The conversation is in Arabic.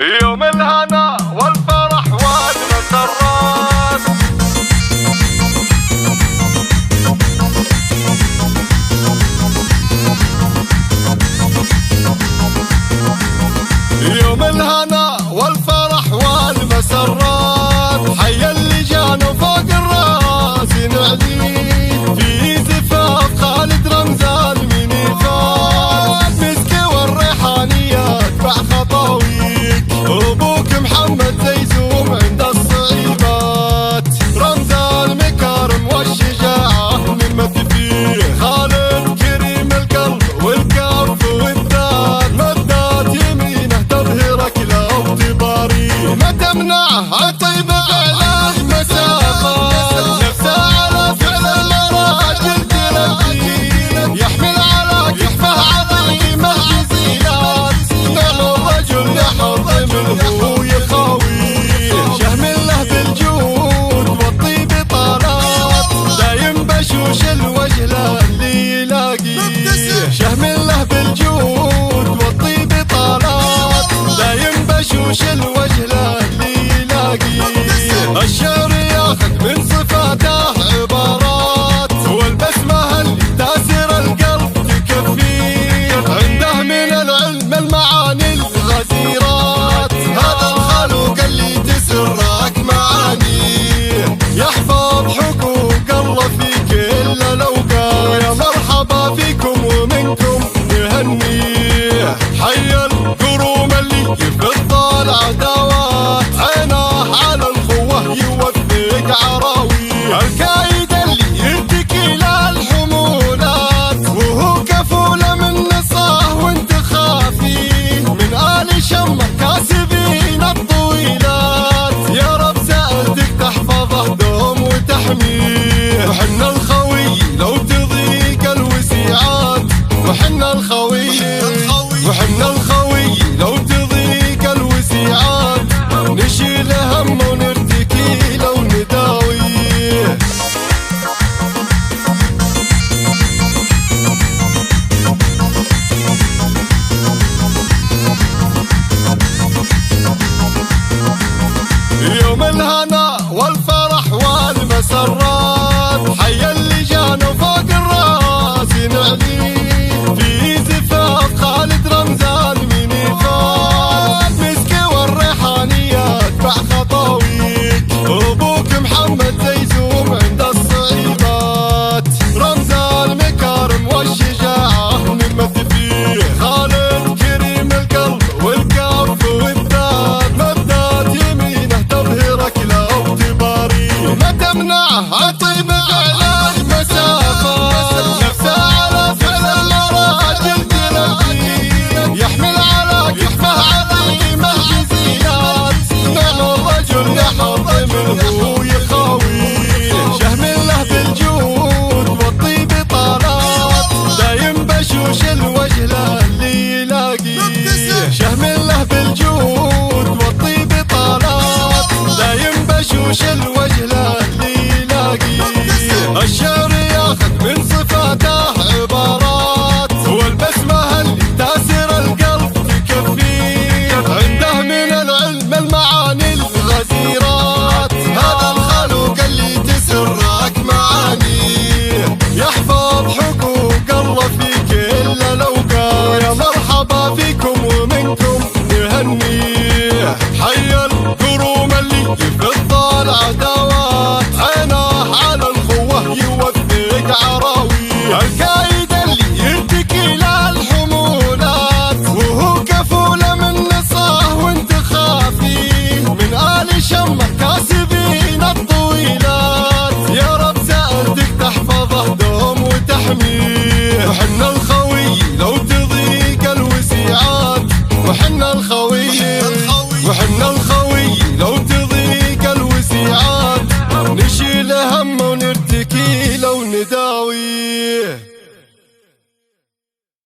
يوم الهنا والفرح والمسرات، يوم الهنا والفرح والمسرات، حي اللي جانا فوق الراس نعليه في زفاف خالد رمزان من يفات، مسك والريحانيات مع خطاويك، ابوك محمد زيزوم عند الصعيبات، رمز المكارم والشجاعة نمت فيه، خالد كريم القلب والكف والذات، مدات يمينه تظهرك لو تباري، ما تمنعه عطيب فعله مسافات، نفسه على فعل المراجل تلقيه، يحمل على كفه عظيمه جزيلات، نعم الرجل يحظ منه يخاويه، شهم له بالجود والطيب طالات، دايم بشوش الوجه للي يلاقيه، شهم له بالجود والطيب طالات، دايم بشوش الوجه للي يلاقيه، الشعر ياخذ من صفاته عبارات، والبسمة اللي تاسر القلب تكفيه، عنده من العلم المعاني الغزيرات، هذا الخلوق اللي تسرك معانيه، يحفظ حقوق الله في كل الاوقات، يا مرحبا فيكم ومنكم نهنيه، حي القروم اللي يفض العداوات، عينه على الخوه يوثق عراويه، الكايد اللي يرتكي للحمولات، وهو كفوله من نصاه وانت خافيه، من آل شمر كاسبين الطويلات، يا رب سألتك تحفظه دوم وتحميه، وحنا الخوي لو تضيق الوسيعات، وحنا الخوي لو تضيق الوسيعات، نشيل هم ونرتكي لو نداويه. يوم الهنا والفرح والمسرات، حي اللي جانا فوق الراس نعليه في زفاف خالد رمزان من يفات، مسك والريحانيات مع خطاويك، ابوك محمد زيزوم عند الصعيبات، رمز المكارم والشجاعة نمت فيه، خالد كريم القلب والكف والذات، مدات يمينه تظهرك لو تباري، ما تمنعه عطيب فعله مسافات، نفسه على فعل المراجل تلقيه، يحمل على كفه عظيمه جزيلات، نعم الرجل يحظ منه يخاويه، شهم له بالجود والطيب طالات، دايم بشوش الوجه للي يلاقيه، شهم له بالجود